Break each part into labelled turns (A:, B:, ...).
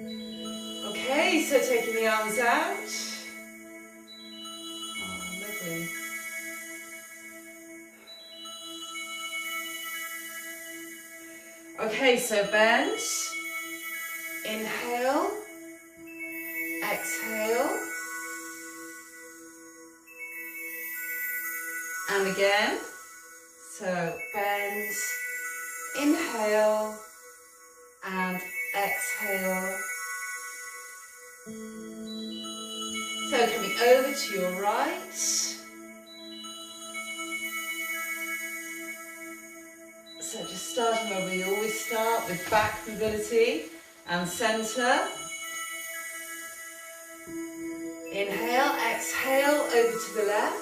A: Okay, so taking the arms out. Oh, lovely. Okay, so bend. Inhale. Exhale. And again. So bend. Inhale. And exhale. So coming over to your right. So just starting where we always start with back mobility and center. Inhale, exhale, over to the left.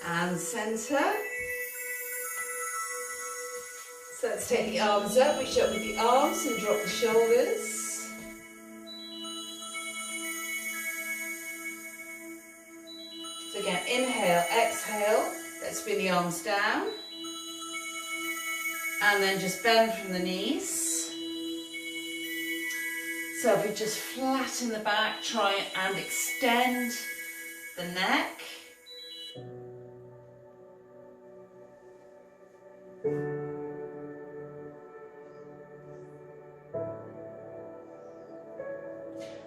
A: And center. So let's take the arms up, reach up with the arms and drop the shoulders. So again, inhale, exhale, let's bring the arms down. And then just bend from the knees. So if we just flatten the back, try and extend the neck.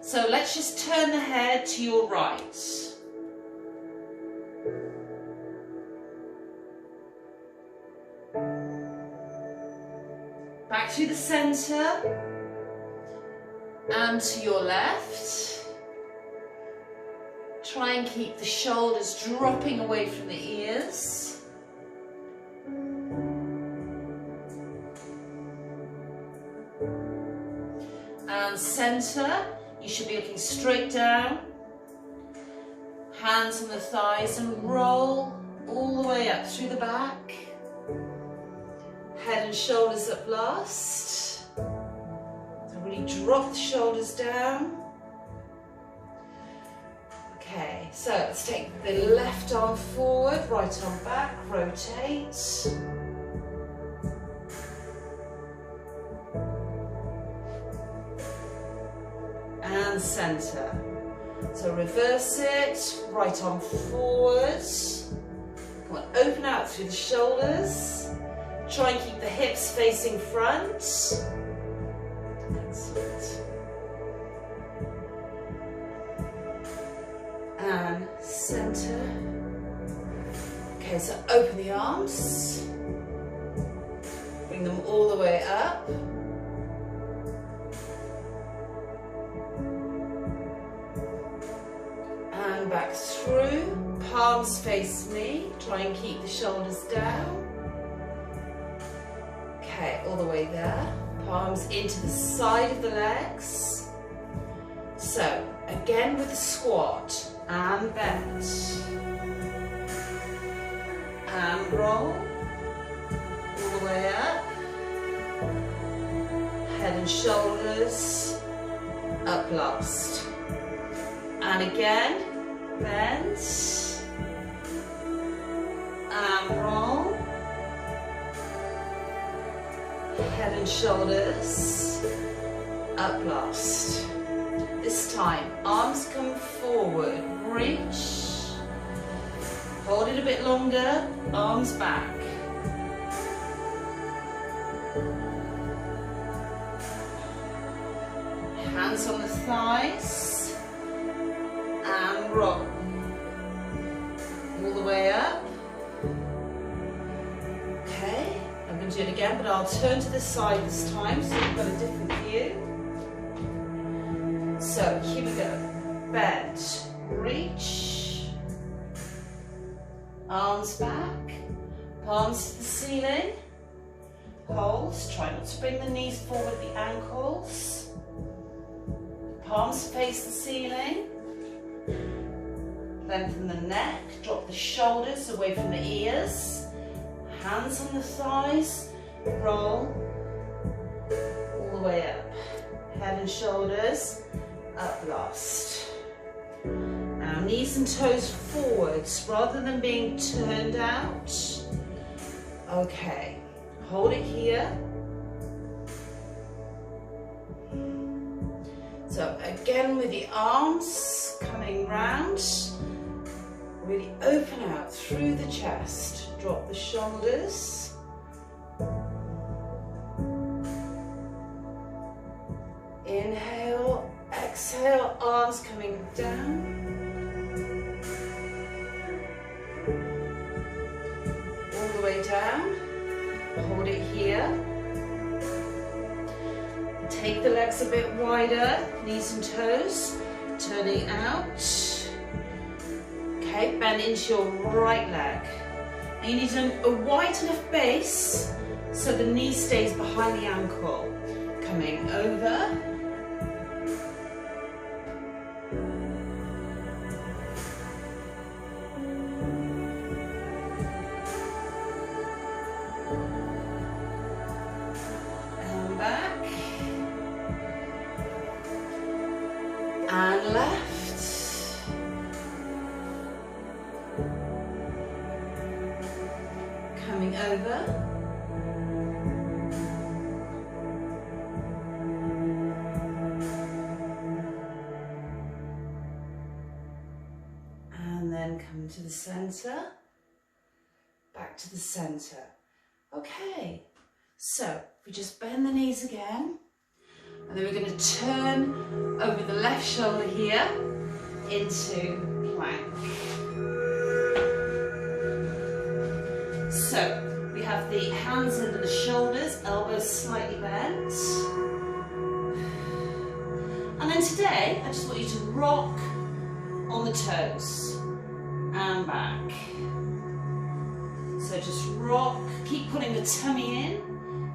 A: So let's just turn the head to your right. Back to the center and to your left. Try and keep the shoulders dropping away from the ears. And center. You should be looking straight down, hands on the thighs and roll all the way up through the back. Head and shoulders up last. So really drop the shoulders down. Okay, so let's take the left arm forward, right arm back, rotate. And center. So reverse it, right arm forward. Come on, open out through the shoulders. Try and keep the hips facing front. Excellent. And center. Okay, so open the arms. Bring them all the way up. And back through, palms face me, try and keep the shoulders down. Okay, all the way there, palms into the side of the legs. So, again with the squat, and bend. And roll, all the way up. Head and shoulders, up last. And again, bend, and roll, head and shoulders, up last. This time, arms come forward, reach, hold it a bit longer, arms back. Hands on the thighs. And roll all the way up. Okay, I'm going to do it again, but I'll turn to the side this time so you've got a different view. So here we go. Bend, reach, arms back, palms to the ceiling. Hold. Try not to bring the knees forward, the ankles. Palms face the ceiling. Lengthen the neck, drop the shoulders away from the ears, hands on the thighs, roll all the way up, head and shoulders up last, and knees and toes forwards rather than being turned out. Okay, hold it here. So again with the arms coming round, really open out through the chest, drop the shoulders. Inhale, exhale, arms coming down. All the way down, hold it here. Take the legs a bit wider, knees and toes, turning out. Okay, bend into your right leg. And you need a wide enough base so the knee stays behind the ankle. Coming over. And back. And left. Coming over. And then come to the center. Back to the center. Okay, so we just bend the knees again. And then we're going to turn over the left shoulder here into plank. So we have the hands under the shoulders, elbows slightly bent. And then today, I just want you to rock on the toes and back. So just rock, keep pulling the tummy in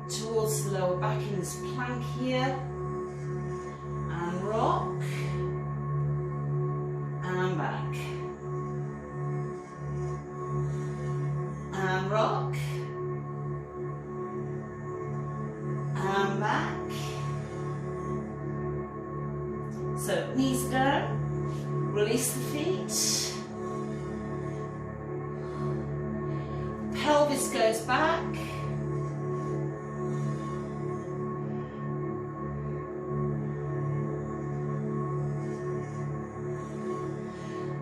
A: towards the lower back in this plank here. And rock, and back, and rock, and back. So knees down, release the feet, pelvis goes back.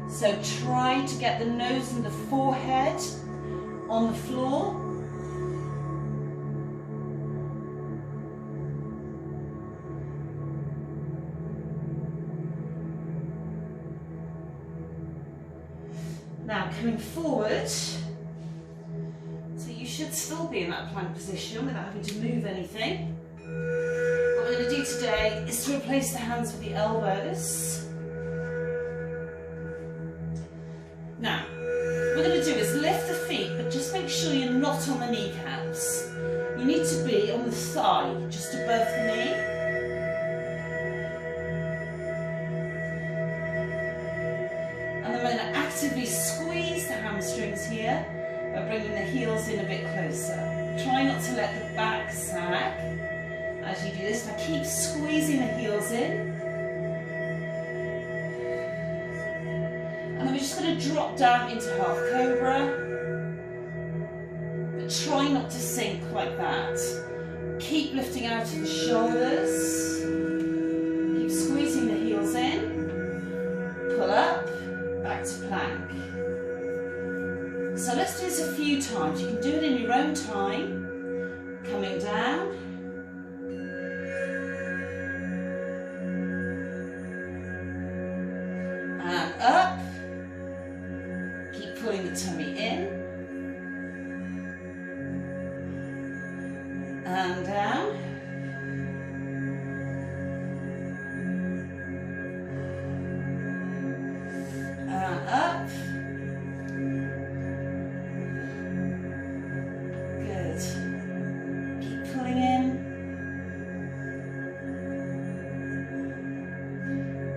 A: So try to get the nose and the forehead on the floor. Now coming forward, so you should still be in that plank position without having to move anything. What we're going to do today is to replace the hands with the elbows. Now, what we're going to do is lift the feet, but just make sure you're not on the kneecaps. You need to be on the thigh, just above the knee. And then we're going to actively squeeze the hamstrings here by bringing the heels in a bit closer. Try not to let the back sag as you do this. Now keep squeezing the heels in. And we're just going to drop down into half cobra, but try not to sink like that. Keep lifting out of the shoulders, keep squeezing the heels in, pull up, back to plank. So let's do this a few times. You can do it in your own time, coming down, and up. Pulling the tummy in and down and up. Good. Keep pulling in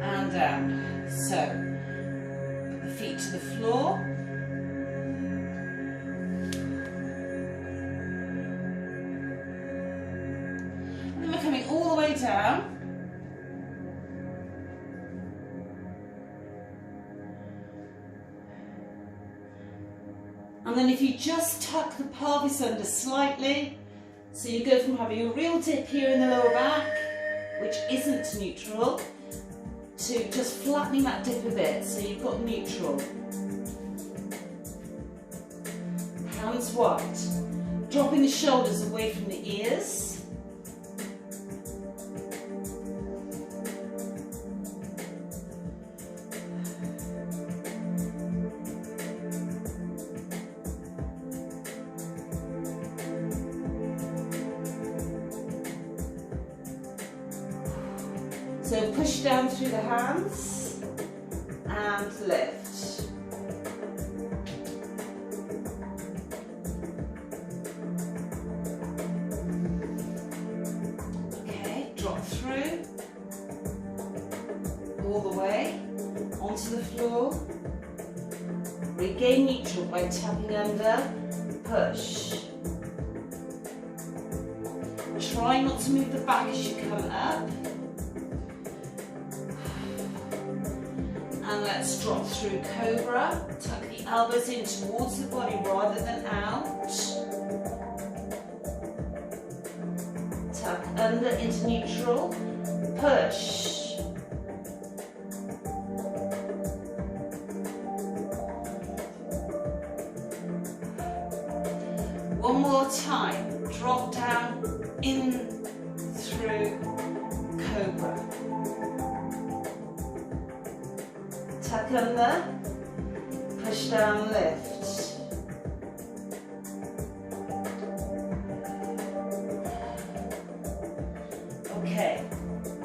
A: and down. So put the feet to the floor. All the way down, And then if you just tuck the pelvis under slightly, so you go from having a real dip here in the lower back, which isn't neutral, to just flattening that dip a bit, so you've got neutral. Hands wide. Dropping the shoulders away from the ears. So push down through the hands and lift. Okay, drop through all the way onto the floor. Regain neutral by tapping under, push. Try not to move the back as you come up. And let's drop through Cobra. Tuck the elbows in towards the body rather than out. Tuck under into neutral. Push. One more time. Drop down in through Cobra. Tuck under, push down, lift. Okay,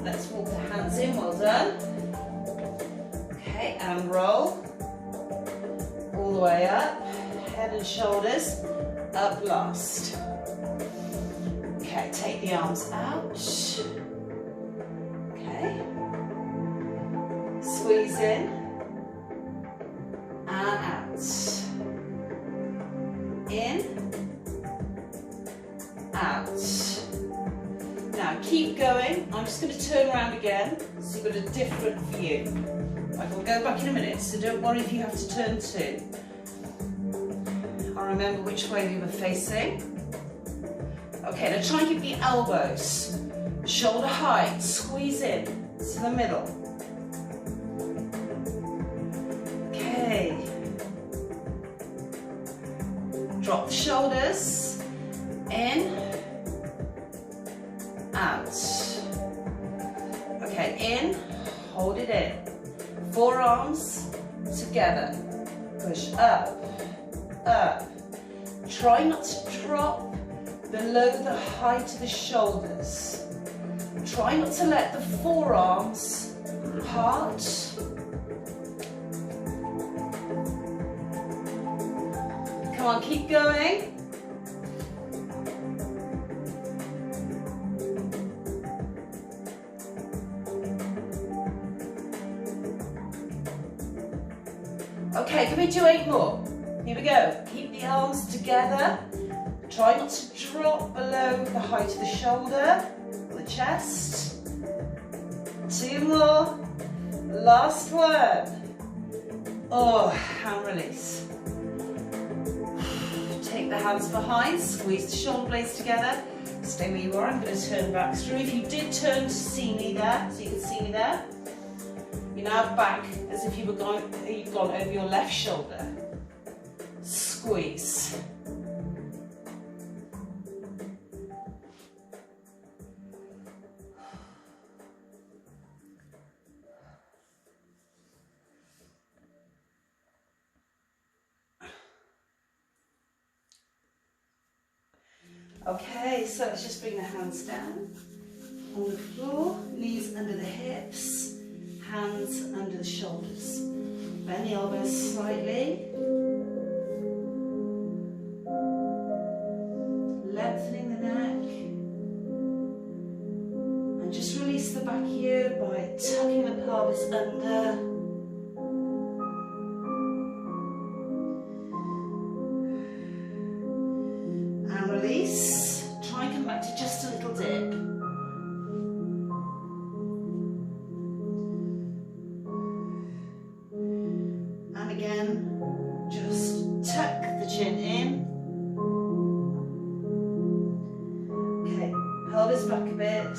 A: let's walk the hands in, well done. Okay, and roll. All the way up, head and shoulders, up last. Okay, take the arms out. Okay, squeeze in. And out. In. Out. Now keep going. I'm just going to turn around again so you've got a different view. I will go back in a minute, so don't worry if you have to turn too. I'll remember which way we were facing. Okay, now try and keep the elbows shoulder height. Squeeze in to the middle. Drop the shoulders, in, out. Okay, in, hold it in. Forearms together. Push up, up. Try not to drop below the height of the shoulders. Try not to let the forearms part. Come on, keep going. Okay, can we do 8 more? Here we go. Keep the arms together. Try not to drop below the height of the shoulder or the chest. 2 more. Last one. Oh, hand release. Take the hands behind, squeeze the shoulder blades together. Stay where you are. I'm going to turn back through. If you did turn to see me there, so you can see me there, you're now back as if you've gone over your left shoulder. Squeeze. Okay, so let's just bring the hands down on the floor, knees under the hips, hands under the shoulders. Bend the elbows slightly. Lengthening the neck. And just release the back here by tucking the pelvis under. Release. Try and come back to just a little dip. And again, Just tuck the chin in. Okay, pelvis back a bit.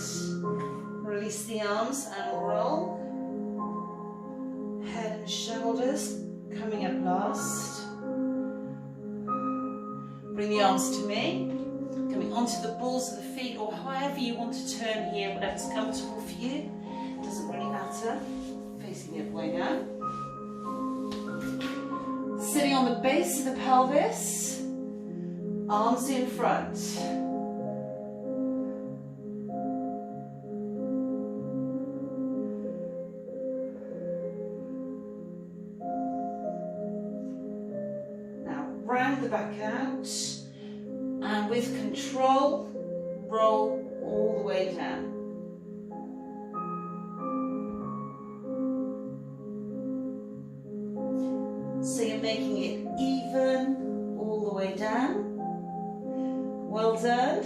A: Release the arms and roll. Head and shoulders coming up last. Bring the arms to me. Coming onto the balls of the feet, or however you want to turn here, whatever's comfortable for you. Doesn't really matter. Facing the other way now. Sitting on the base of the pelvis, arms in front. Now round the back out, and with control, roll all the way down. So you're making it even all the way down. Well done.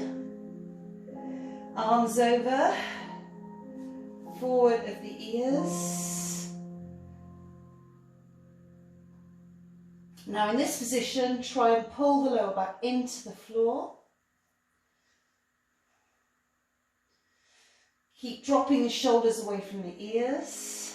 A: Arms over, forward of the ears. Now in this position, try and pull the lower back into the floor. Keep dropping the shoulders away from the ears.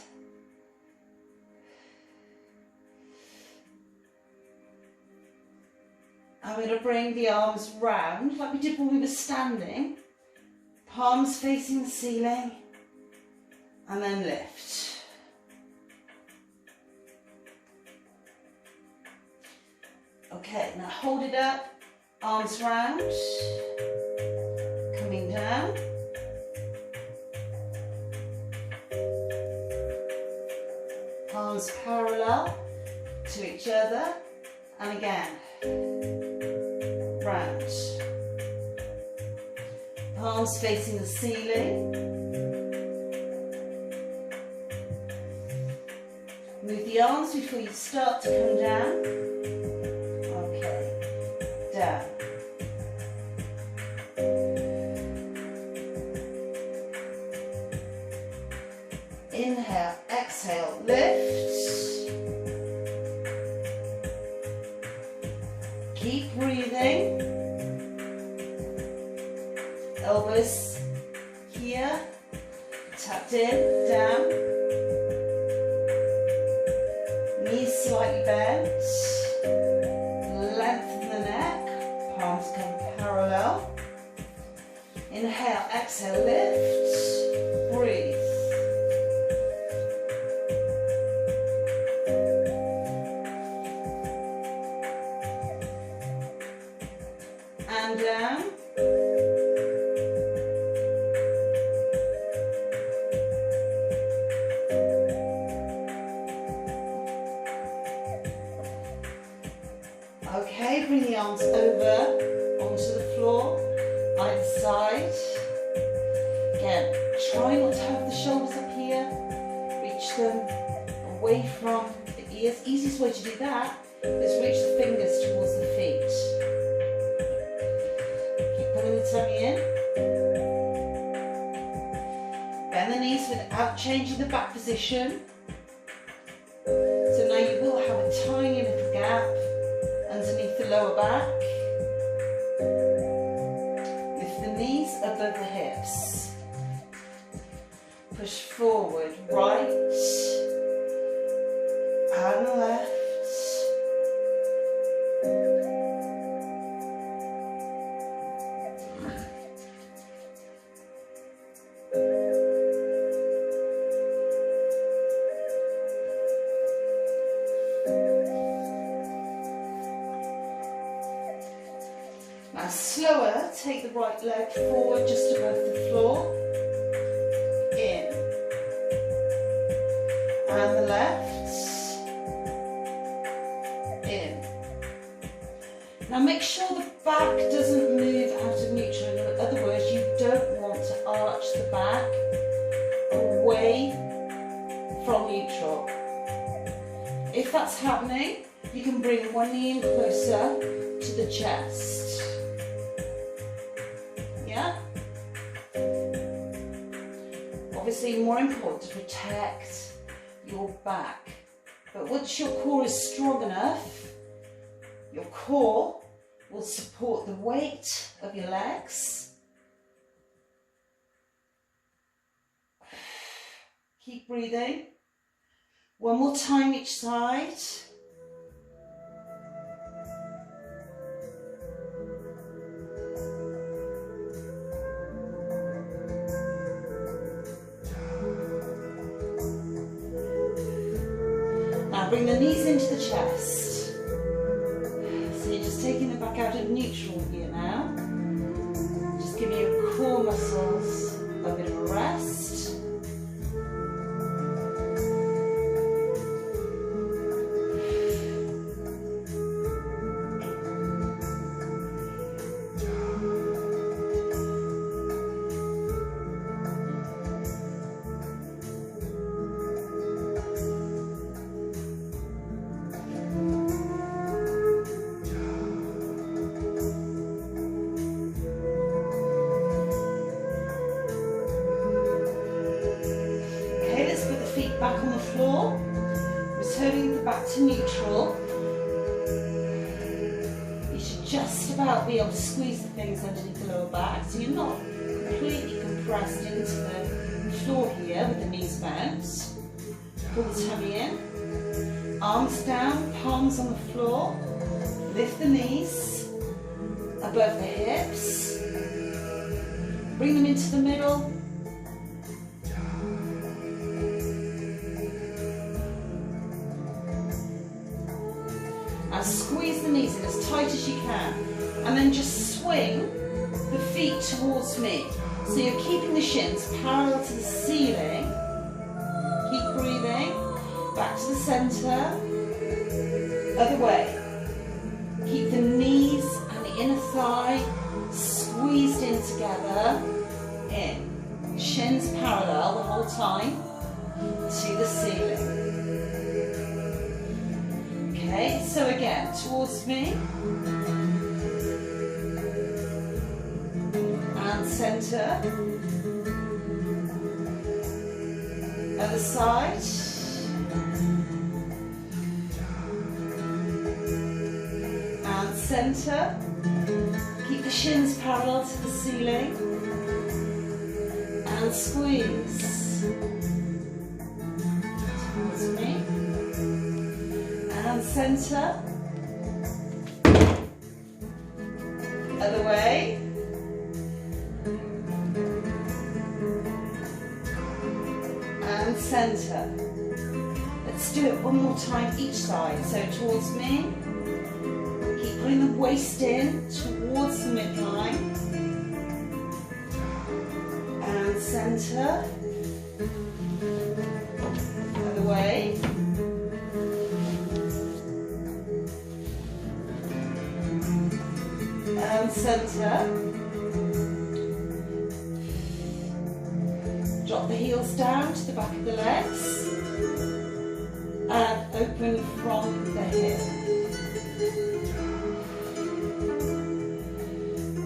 A: I'm going to bring the arms round like we did when we were standing. Palms facing the ceiling. And then lift. Okay, now hold it up. Arms round. Coming down. Palms parallel to each other. And again. Round. Palms facing the ceiling. Move the arms before you start to come down. Okay, down. Inhale, exhale, lift. Keep breathing. Elbows here, tucked in, down. Knees slightly bent. Lengthen the neck. Palms come parallel. Inhale, exhale, lift. Breathe. And down. Okay, bring the arms over onto the floor, either side. Again, try not to have the shoulders up here. Reach them away from the ears. Easiest way to do that is reach the fingers towards the feet. Keep pulling the tummy in. Bend the knees without changing the back position. So now you will have a tiny little gap underneath the lower back. Lift the knees above the hips. Push forward, right and left. Now slower, take the right leg forward just above the floor. In. And the left. In. Now make sure the back doesn't move out of neutral. In other words, you don't want to arch the back away from neutral. If that's happening, you can bring one knee in closer to the chest. Yeah? Obviously more important to protect your back. But once your core is strong enough, Your core will support the weight of your legs. Keep breathing. One more time each side. Now bring the knees into the chest. So you're just taking them back out of neutral here now. Just giving your core muscles a bit of a rest. Back on the floor, returning the back to neutral. You should just about be able to squeeze the things underneath the lower back, so you're not completely compressed into the floor here with the knees bent. Pull the tummy in, arms down, palms on the floor, lift the knees above the hips, bring them into the middle. Squeeze the knees in as tight as you can, and then just swing the feet towards me. So you're keeping the shins parallel to the ceiling. Keep breathing. Back to the centre. Other way. Keep the knees and the inner thigh squeezed in together. In. Shins parallel the whole time to the ceiling. Okay, so again, towards me, and centre, other side, and centre, keep the shins parallel to the ceiling, and squeeze, towards me, and centre, other way, and centre. Let's do it one more time each side. So towards me, keep putting the waist in towards the midline, and centre, other way, and centre. Drop the heels down to the back of the legs and open from the hip.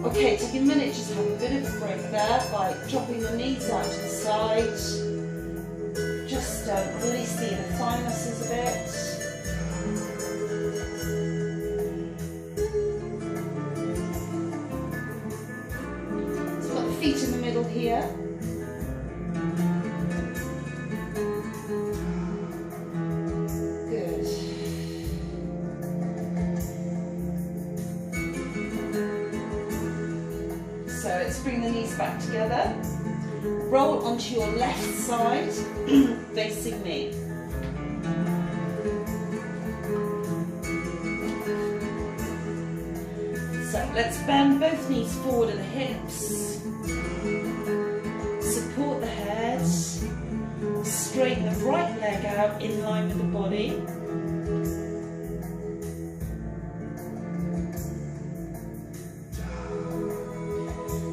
A: Okay, take a minute, just have a bit of a break there by dropping the knees out to the side. Just release the inner thigh muscles a bit. Feet in the middle here. Good. So let's bring the knees back together. Roll onto your left side, facing me. So let's bend both knees forward at the hips. Support the head, straighten the right leg out in line with the body.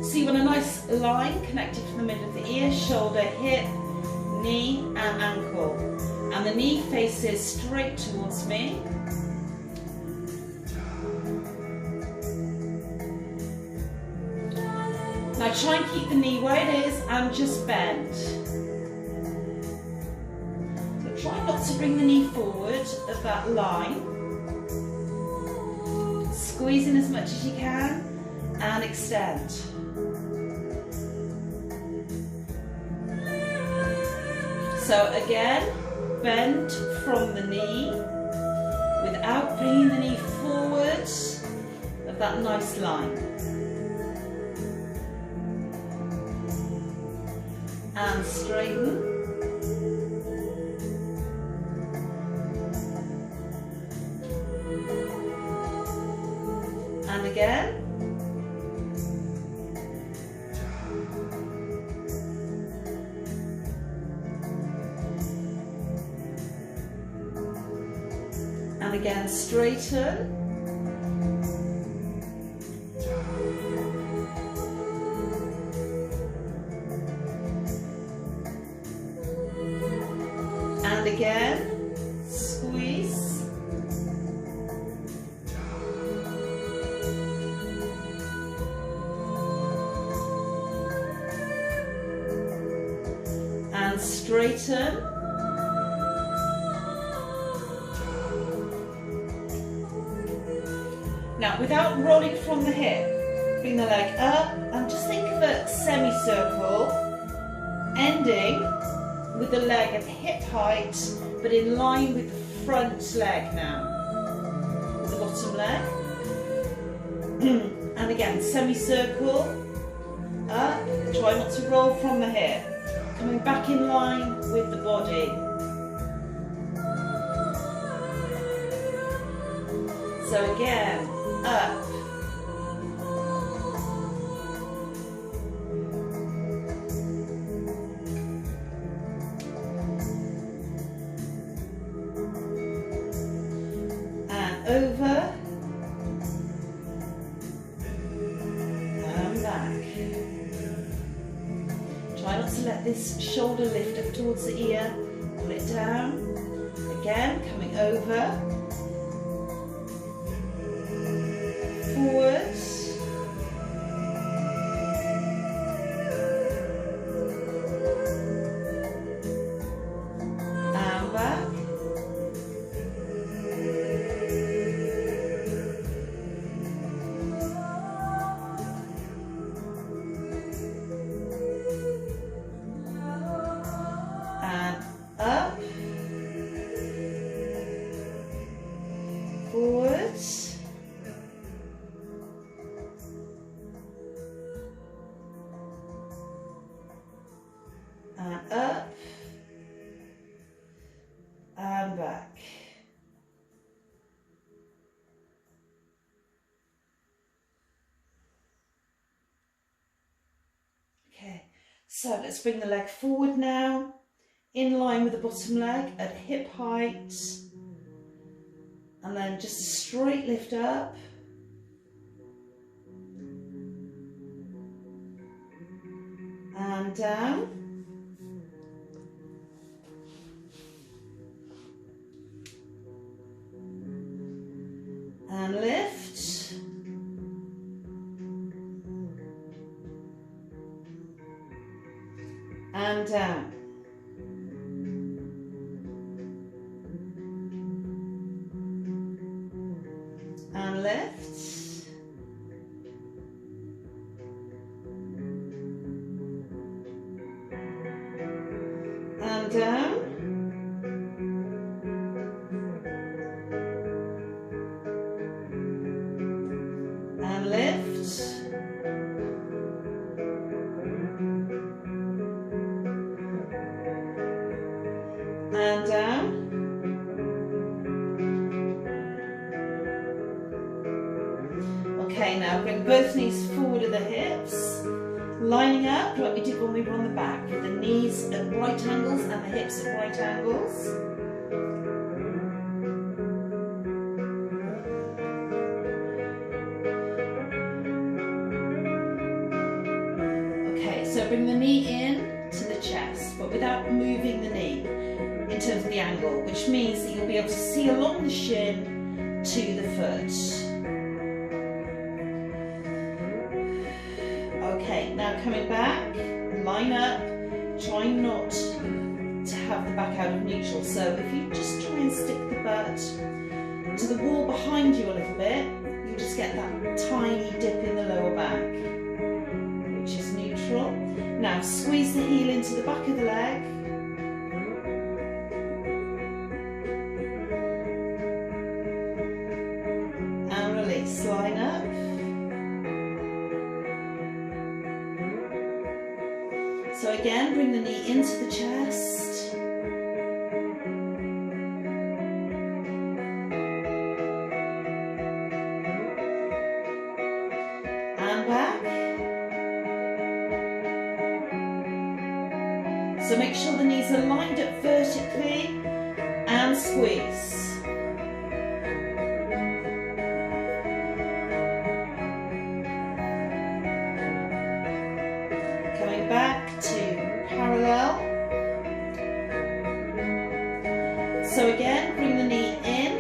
A: So you want a nice line connected from the middle of the ear, shoulder, hip, knee and ankle. And the knee faces straight towards me. Now try and keep the knee where it is and just bend. So try not to bring the knee forward of that line. squeeze in as much as you can and extend. So again, bend from the knee without bringing the knee forward of that nice line. And straighten. And again. And again, straighten. And again, squeeze. And straighten. Now, without rolling from the hip, bring the leg up and just think of a semicircle ending with the leg at hip height, but in line with the front leg now, with the bottom leg. And again, semicircle, up, try not to roll from the hip, coming back in line with the body. So again, up. And over. And back. Try not to let this shoulder lift up towards the ear. Pull it down. Again, coming over. Forwards. And back. And up. Forwards. And up and back. Okay, so let's bring the leg forward now, in line with the bottom leg at hip height, and then just a straight lift up. And down. And lift. And down. And lift. And down. And lift. And down. Okay, now bring both knees forward at the hips, lining up like we did when we were on the back, with the knees at right angles and the hips at right angles. Okay, so bring the knee in to the chest, but without moving the knee in terms of the angle, which means that you'll be able to see along the shin to the foot. Okay, now coming back, line up, trying not to have the back out of neutral. So if you just try and stick the butt to the wall behind you a little bit, you'll You'll just get that tiny dip in the lower back, which is neutral. Now squeeze the heel into the back of the leg. And release, line up. So again, bring the knee into the chest. And back. So make sure the knees are lined up vertically and squeeze. Coming back to parallel. So again, bring the knee in.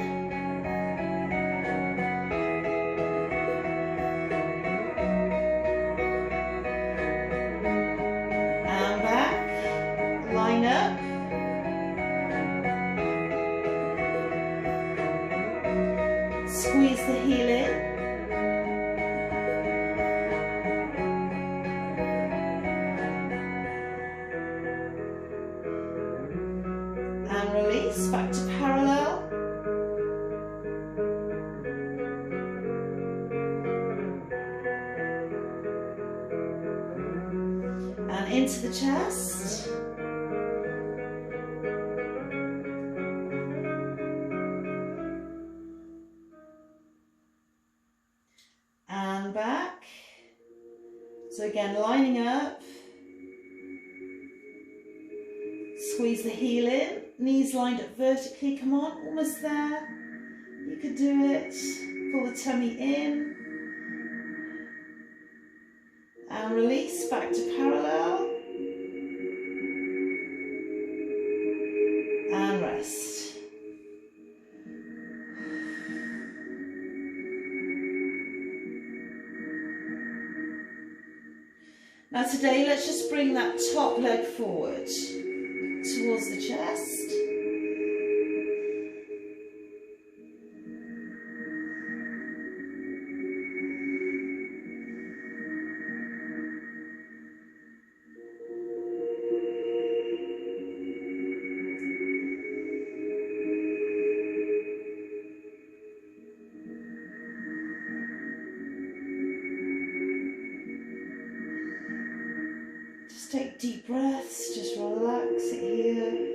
A: And back. Line up. Squeeze the heel in. And release, back to parallel. And into the chest. And back. So again, lining up. Squeeze the heel in, knees lined up vertically, come on, almost there. You could do it. Pull the tummy in. And release, back to parallel. And rest. Now today, let's just bring that top leg forward towards the chest. Just take deep breaths, just relax it here.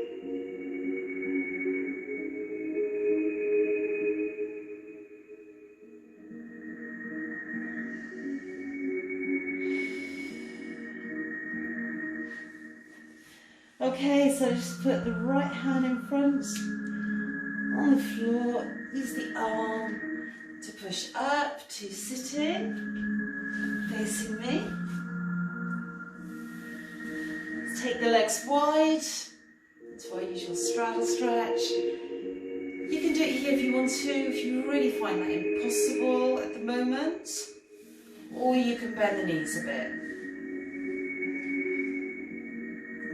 A: Okay, so just put the right hand in front on the floor. Use the arm to push up to sitting, facing me. Take the legs wide into our usual straddle stretch. You can do it here if you want to, if you really find that impossible at the moment, or you can bend the knees a bit.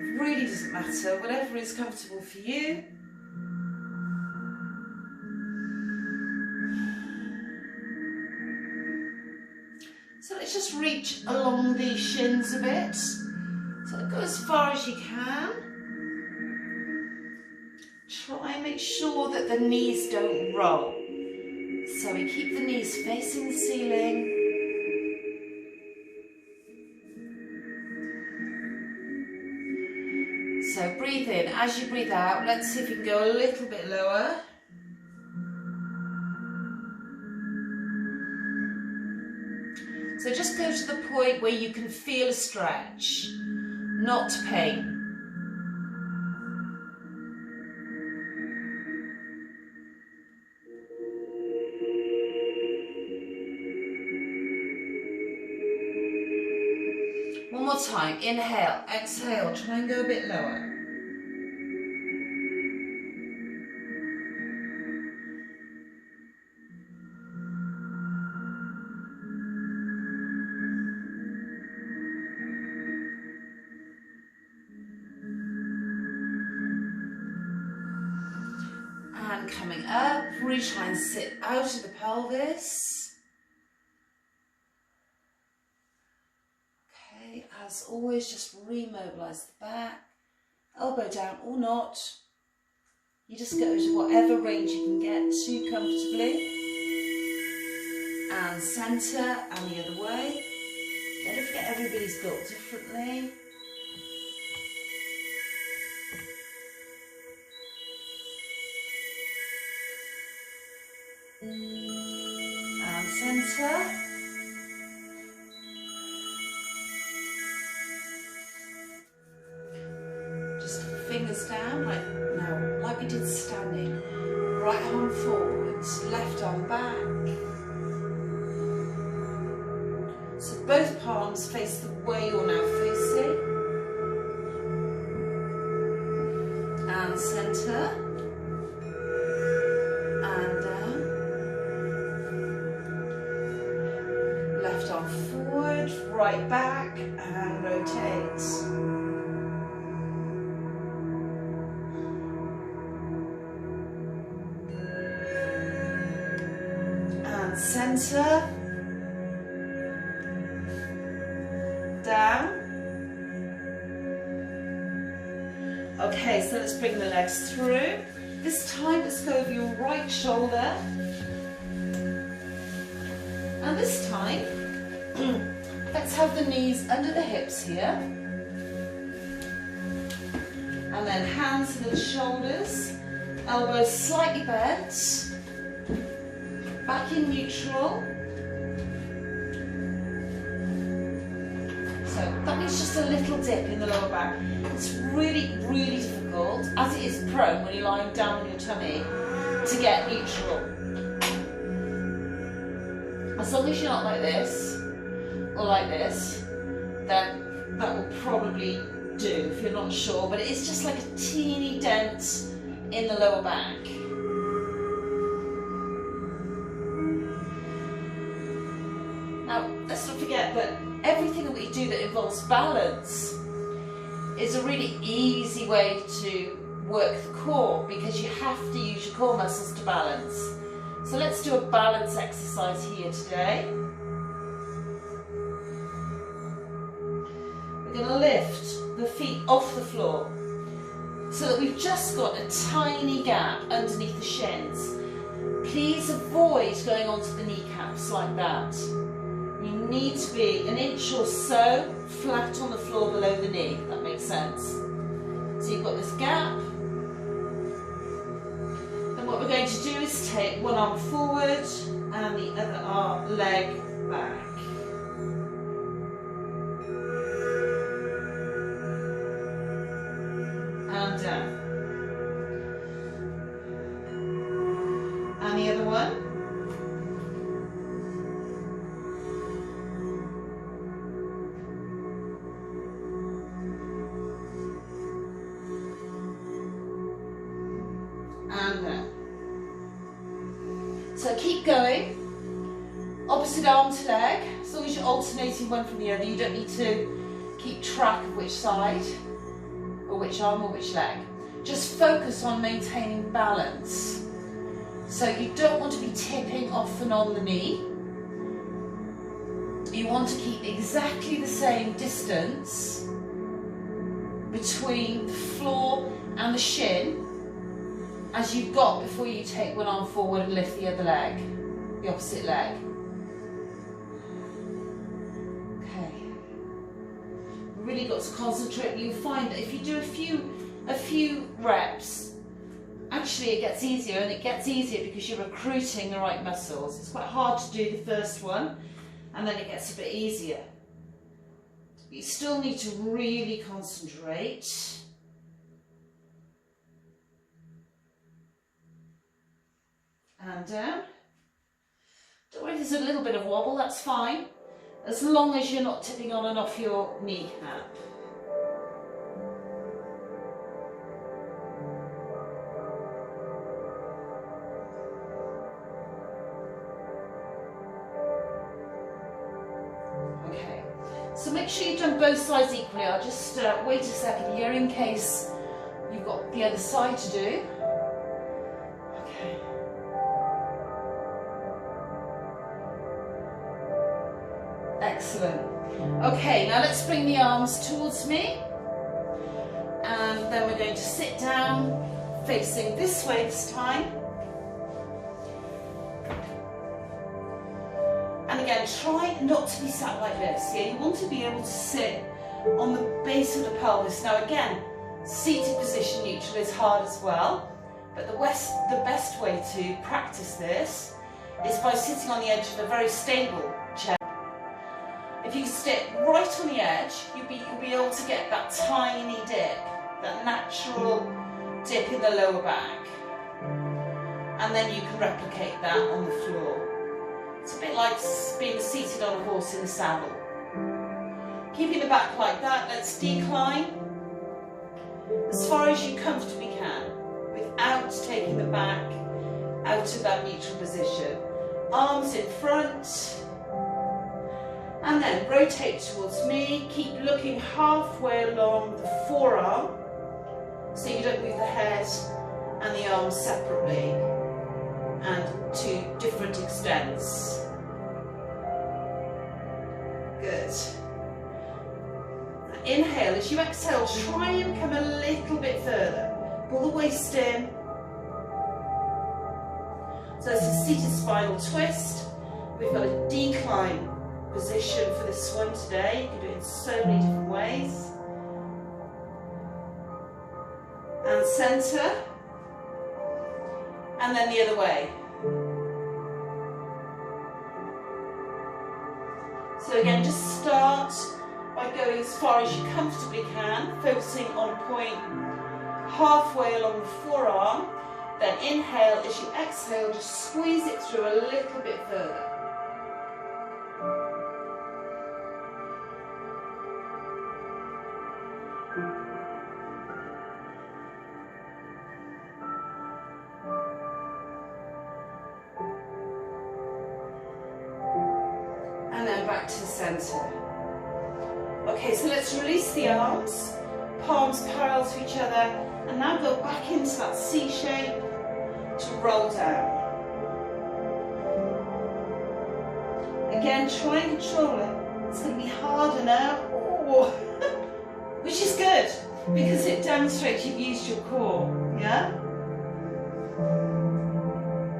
A: It really doesn't matter, whatever is comfortable for you. So let's just reach along the shins a bit. So go as far as you can. Try and make sure that the knees don't roll. So we keep the knees facing the ceiling. So breathe in. As you breathe out, let's see if we can go a little bit lower. So just go to the point where you can feel a stretch, not pain. One more time, inhale, exhale, try and go a bit lower. And coming up, really try and sit out of the pelvis. Okay, as always, just remobilise the back, elbow down or not. You just go to whatever range you can get to comfortably. And centre and the other way. Don't forget everybody's built differently. And centre. Just fingers down like we did standing. Right arm forwards, left arm back. So both palms face the way you're now facing. And centre. And down. Left arm forward, right back, and rotate. And centre. Down. Okay, so let's bring the legs through. This time let's go over your right shoulder. And this time, let's have the knees under the hips here. And then hands to the shoulders, elbows slightly bent, back in neutral. So that means just a little dip in the lower back. It's really, really difficult, as it is prone when you're lying down on your tummy, to get neutral. As long as you're not like this, or like this, then that will probably do if you're not sure, but it's just like a teeny dent in the lower back. Now, let's not forget that everything that we do that involves balance is a really easy way to work the core, because you have to use your core muscles to balance. So let's do a balance exercise here today. We're going to lift the feet off the floor so that we've just got a tiny gap underneath the shins. Please avoid going onto the kneecaps like that. You need to be an inch or so flat on the floor below the knee, if that makes sense. So you've got this gap. And what we're going to do is take one arm forward and the other leg back. And down. And the other one. And down. So keep going. Opposite arm to leg. As long as you're alternating one from the other, you don't need to keep track of which side, or which arm, or which leg. Just focus on maintaining balance. So you don't want to be tipping off and on the knee. You want to keep exactly the same distance between the floor and the shin as you've got before you take one arm forward and lift the other leg, the opposite leg. Okay. Really got to concentrate. You'll find that if you do a few reps, actually it gets easier, and it gets easier because you're recruiting the right muscles. It's quite hard to do the first one, and then it gets a bit easier. You still need to really concentrate. And down. Don't worry, there's a little bit of wobble, that's fine, as long as you're not tipping on and off your kneecap. Okay, so make sure you've done both sides equally. I'll just wait a second here in case you've got the other side to do. Okay. Excellent. Okay, now let's bring the arms towards me. And then we're going to sit down, facing this way this time. And again, try not to be sat like this. Yeah, you want to be able to sit on the base of the pelvis. Now again, seated position neutral is hard as well, but the best way to practice this is by sitting on the edge of a very stable chair. If you sit right on the edge, you'll be able to get that tiny dip, that natural dip in the lower back. And then you can replicate that on the floor. It's a bit like being seated on a horse in a saddle. Keeping the back like that, let's decline as far as you comfortably can without taking the back out of that neutral position. Arms in front, and then rotate towards me. Keep looking halfway along the forearm so you don't move the head and the arms separately and to different extents. Good. Inhale, as you exhale, try and come a little bit further. Pull the waist in. So it's a seated spinal twist. We've got a decline position for this one today. You can do it in so many different ways. And center. And then the other way. So again, just start by going as far as you comfortably can, focusing on a point halfway along the forearm. Then inhale, as you exhale, just squeeze it through a little bit further. And then back to the center. Okay, so let's release the arms, palms parallel to each other, and now go back into that C shape to roll down. Again, try and control it. It's going to be harder now, which is good because it demonstrates you've used your core, yeah?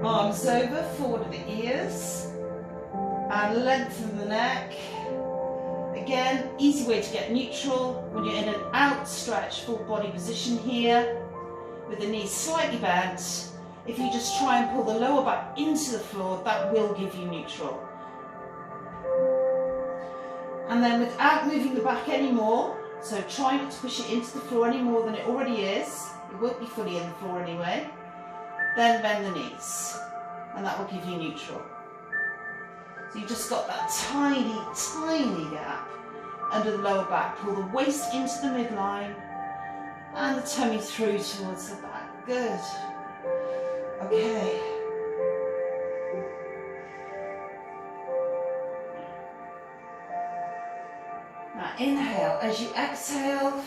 A: Arms over, forward of the ears, and lengthen the neck. Again, easy way to get neutral when you're in an outstretched full body position here, with the knees slightly bent. If you just try and pull the lower back into the floor, that will give you neutral. And then without moving the back anymore, so try not to push it into the floor any more than it already is. It won't be fully in the floor anyway. Then bend the knees, and that will give you neutral. So you've just got that tiny, tiny gap under the lower back. Pull the waist into the midline and the tummy through towards the back. Good. Okay. Now inhale. As you exhale,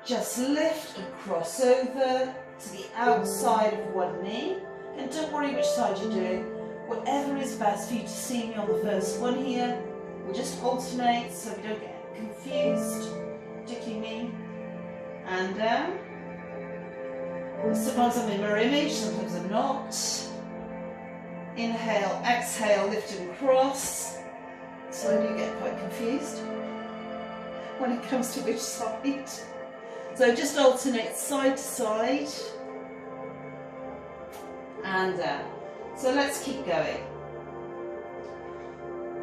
A: just lift and cross over to the outside of one knee. And don't worry which side you're doing. Whatever is best for you to see me on the first one here. We'll just alternate so we don't get confused, particularly me. And down. Sometimes I'm in mirror image, sometimes I'm not. Inhale, exhale, lift and cross. So I do get quite confused when it comes to which side. So just alternate side to side. And down. So let's keep going.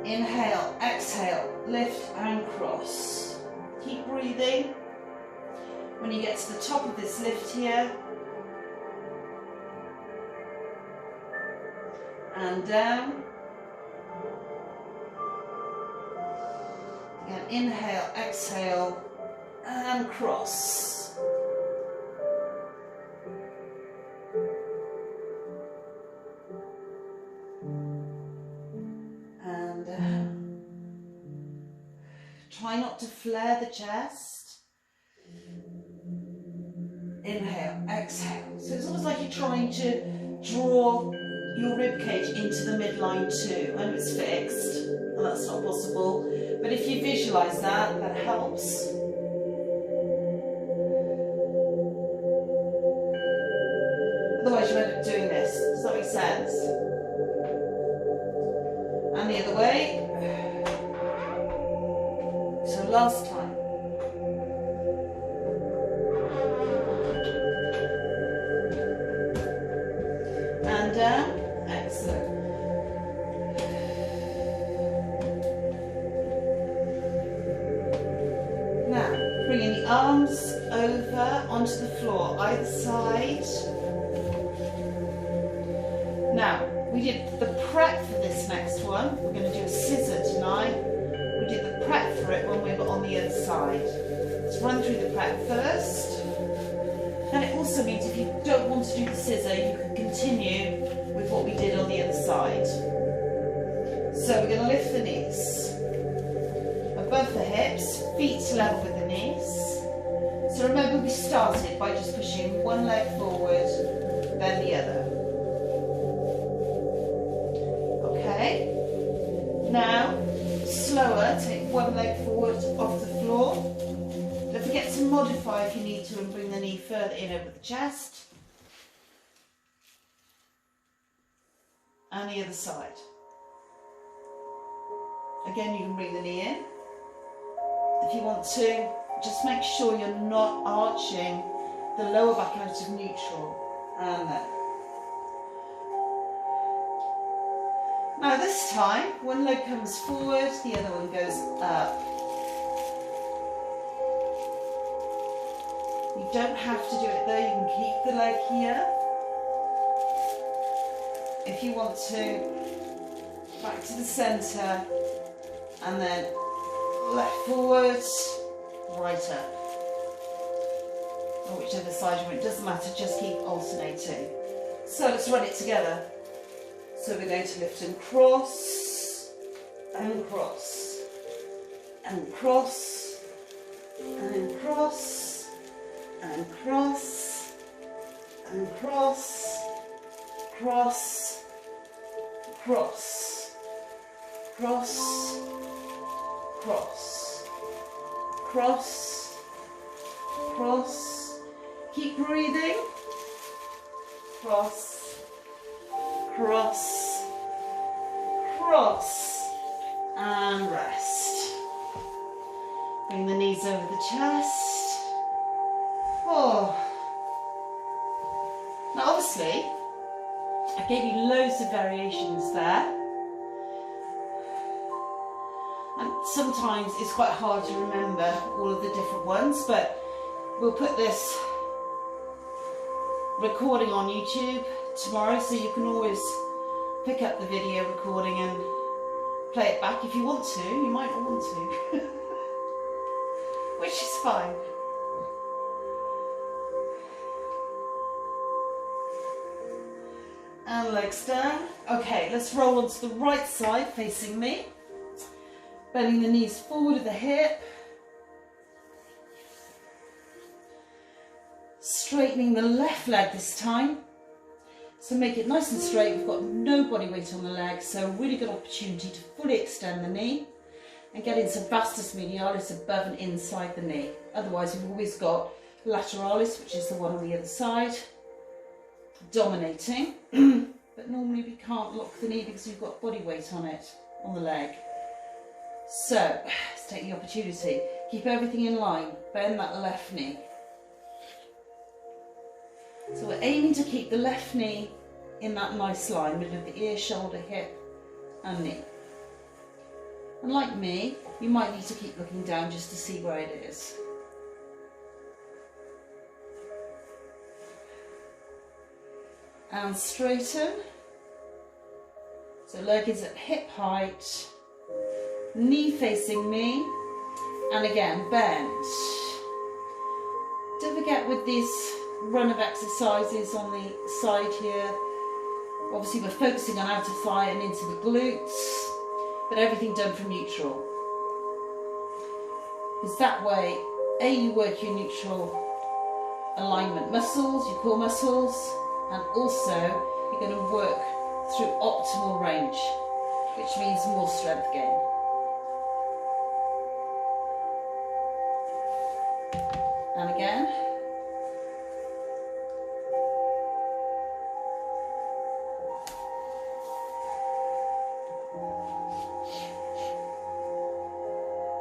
A: Inhale, exhale, lift and cross. Keep breathing. When you get to the top of this lift here, and down. Again, inhale, exhale, and cross. Try not to flare the chest. Inhale, exhale. So it's almost like you're trying to draw your rib cage into the midline too. I know it's fixed and that's not possible, but if you visualise that, that helps. Otherwise you end up doing this. Does that make sense? And the other way. So last time. And down. Excellent. Now, bringing the arms over onto the floor, either side. Now, we did the prep for this next one. We're going to do a scissor tonight. We did the prep for it when we were on the other side. Let's run through the prep first. And it also means if you don't want to do the scissor, you can continue with what we did on the other side. So we're going to lift the knees above the hips, feet level with the knees. So remember we started by just pushing one leg forward, then the other. Okay, now slower, take one leg forward off the floor. Don't forget to modify if you need to and bring the knee further in over the chest. And the other side. Again, you can bring the knee in. If you want to, just make sure you're not arching the lower back out of neutral. And then. Now this time, one leg comes forward, the other one goes up. You don't have to do it there, you can keep the leg here. If you want to, back to the centre, and then left forward, right up. Or whichever side you want, it doesn't matter, just keep alternating. So let's run it together. So we're going to lift and cross, and cross, and cross, and cross, and cross, and cross, cross, cross, cross, cross, cross, cross. Keep breathing. Cross, cross, cross, and rest. Bring the knees over the chest. Oh. Now obviously, I gave you loads of variations there. And sometimes it's quite hard to remember all of the different ones, but we'll put this recording on YouTube tomorrow, so you can always pick up the video recording and play it back if you want to. You might not want to, which is fine. And legs down. Okay, let's roll onto the right side facing me. Bending the knees forward of the hip. Straightening the left leg this time. So make it nice and straight. We've got no body weight on the leg, so really good opportunity to fully extend the knee and get into vastus medialis above and inside the knee. Otherwise, we've always got lateralis, which is the one on the other side, dominating. But normally we can't lock the knee because we've got body weight on it, on the leg. So let's take the opportunity. Keep everything in line. Bend that left knee. So we're aiming to keep the left knee in that nice line, middle of the ear, shoulder, hip and knee. And like me, you might need to keep looking down just to see where it is. And straighten. So leg is at hip height, knee facing me, and again bend. Don't forget with these run of exercises on the side here, obviously we're focusing on outer thigh and into the glutes, but everything done from neutral. Because that way, A, you work your neutral alignment muscles, your core muscles, and also you're going to work through optimal range, which means more strength gain. And again.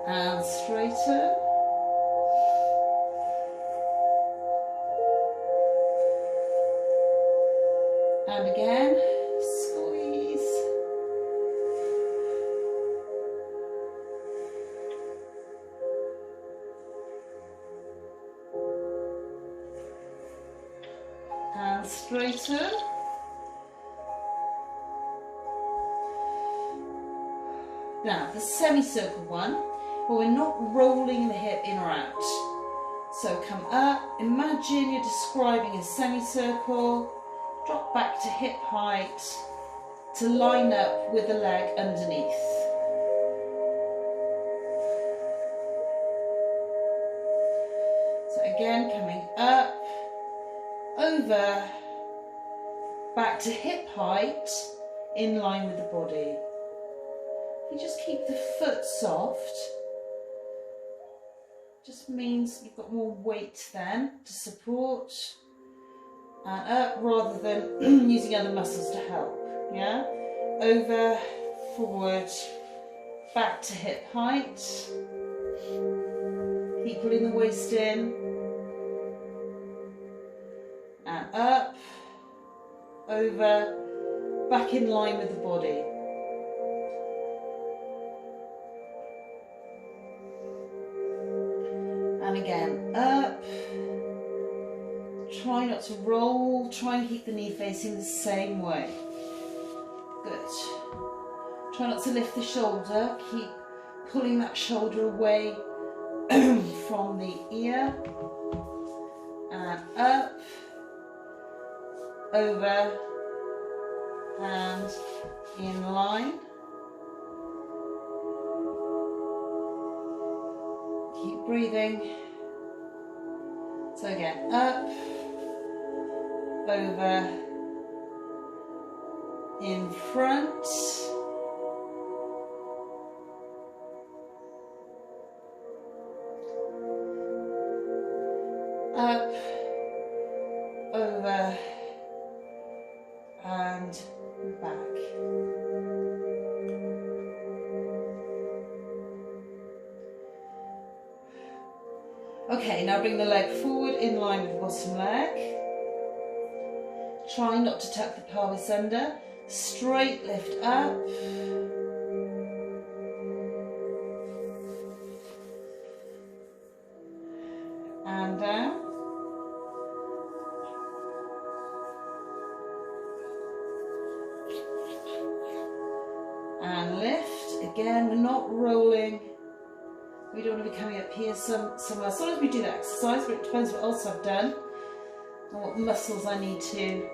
A: And straighten. And again, squeeze. And straighten. Now, the semicircle one, where we're not rolling the hip in or out. So come up, imagine you're describing a semicircle, drop back to hip height to line up with the leg underneath. So again, coming up, over, back to hip height, in line with the body. You just keep the foot soft. Just means you've got more weight then to support. And up rather than using other muscles to help. Yeah? Over, forward, back to hip height. Keep pulling the waist in. And up, over, back in line with the body. And again, up. Try not to roll, try and keep the knee facing the same way. Good. Try not to lift the shoulder, keep pulling that shoulder away from the ear. And up, over, and in line. Keep breathing. So again, up, over, in front, up, over, and back. Okay, now bring the leg forward in line with the bottom leg. Try not to tuck the pelvis under. Straight lift up. And down. And lift. Again, we're not rolling. We don't want to be coming up here somewhere. Sometimes we do that exercise, but it depends what else I've done and what muscles I need to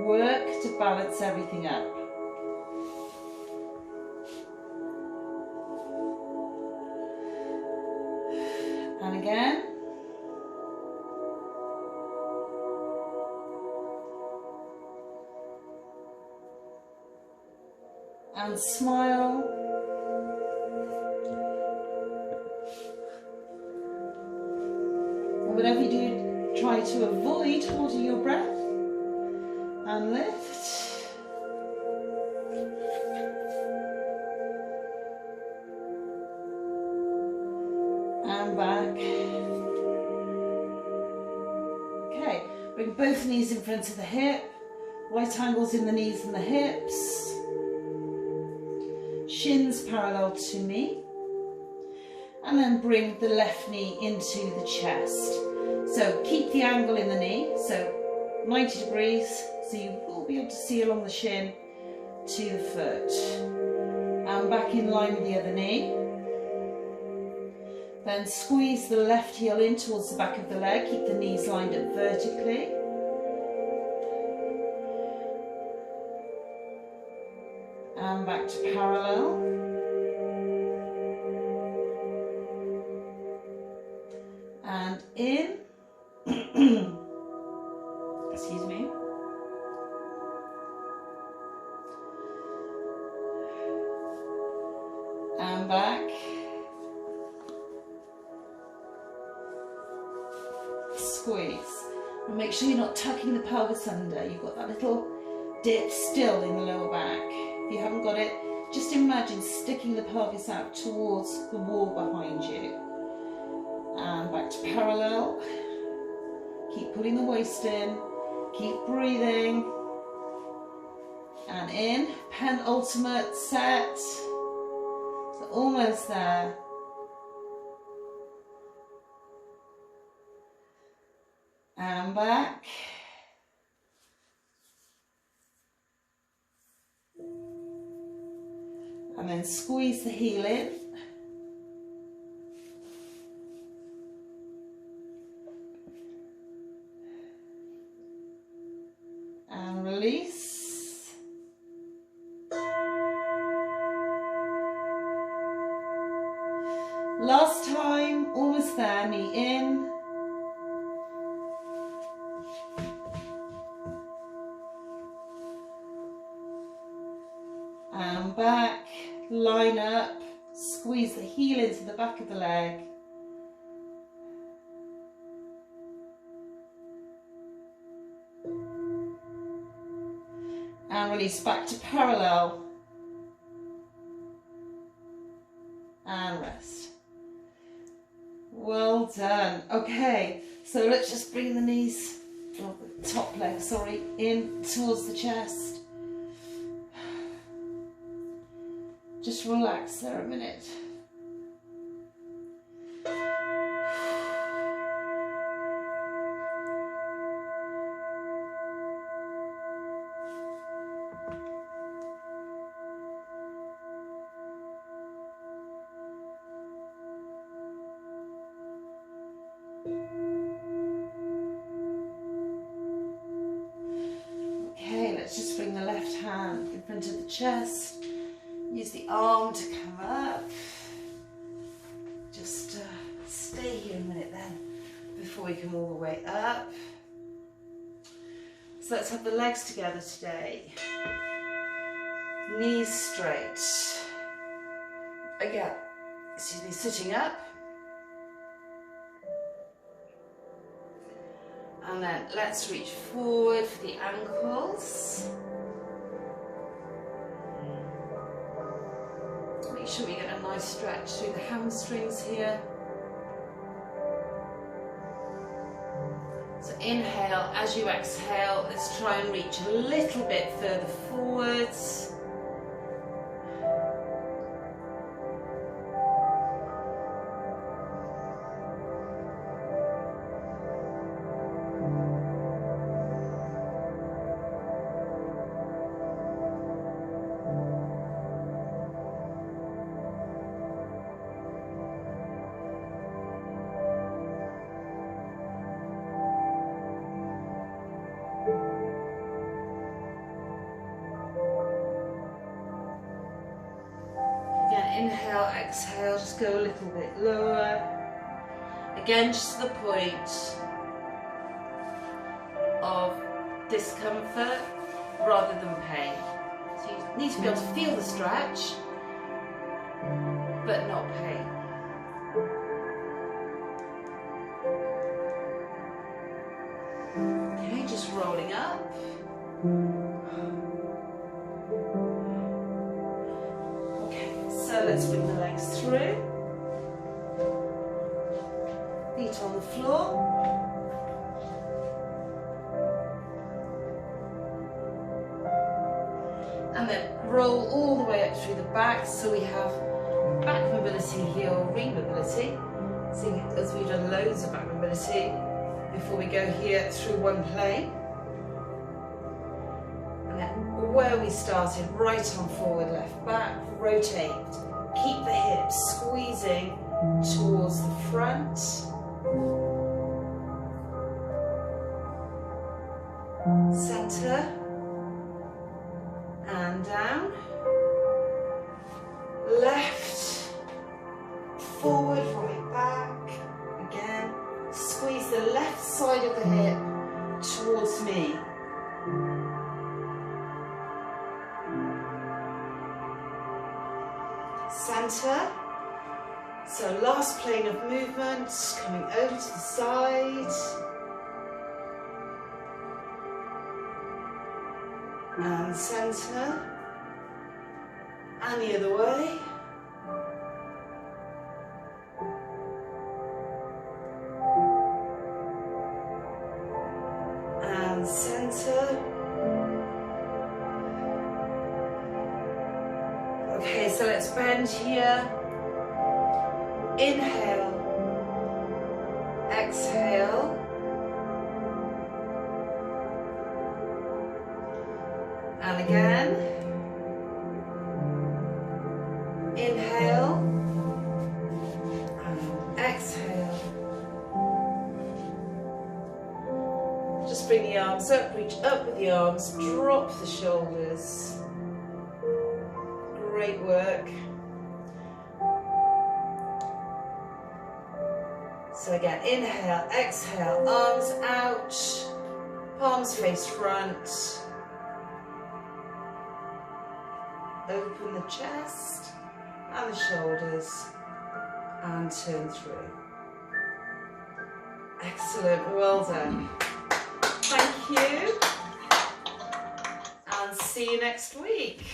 A: work to balance everything up. And again. And smile. Whatever you do, try to avoid holding your breath. And lift. And back. Okay, bring both knees in front of the hip. Right angles in the knees and the hips. Shins parallel to me. And then bring the left knee into the chest. So keep the angle in the knee, so 90 degrees, so you will be able to see along the shin to the foot. And back in line with the other knee. Then squeeze the left heel in towards the back of the leg, keep the knees lined up vertically. And back to parallel. And in. Excuse me. back. Squeeze. And make sure you're not tucking the pelvis under. You've got that little dip still in the lower back. If you haven't got it, just imagine sticking the pelvis out towards the wall behind you. And back to parallel. Keep putting the waist in. Keep breathing. And in. Penultimate set. So almost there. And back. And then squeeze the heel in. And release. Last time, almost there, knee in. And back, line up, squeeze the heel into the back of the leg. And release back to parallel. And rest. Well done. Okay, so let's just bring the knees, or the top leg, sorry, in towards the chest. Just relax there a minute. Okay, let's just bring the left hand in front of the chest. Use the arm to come up. Just stay here a minute then before we come all the way up. So let's have the legs together today. Knees straight. Again, excuse me, sitting up. And then let's reach forward for the ankles. Make sure we get a nice stretch through the hamstrings here. So inhale, as you exhale, let's try and reach a little bit further forwards. Inhale, exhale, just go a little bit lower. Again, just to the point of discomfort rather than pain. So you need to be able to feel the stretch, but not pain. Okay, just rolling up. So let's bring the legs through. Feet on the floor. And then roll all the way up through the back so we have back mobility here, or re-mobility. Seeing as we've done loads of back mobility before we go here through one plane. Where we started, right arm forward, left back, rotate, keep the hips squeezing towards the front. Center, and down. Left, forward, right back. Again, squeeze the left side of the hip towards me. Center, So last plane of movement, coming over to the side. And centre. And the other way. And centre. Okay, so let's bend here. Inhale, exhale, and again, inhale, and exhale. Just bring the arms up, reach up with the arms, drop the shoulders. Great work. So again, inhale, exhale, arms out, palms face front. Open the chest and the shoulders and turn through. Excellent, well done. Thank you and see you next week.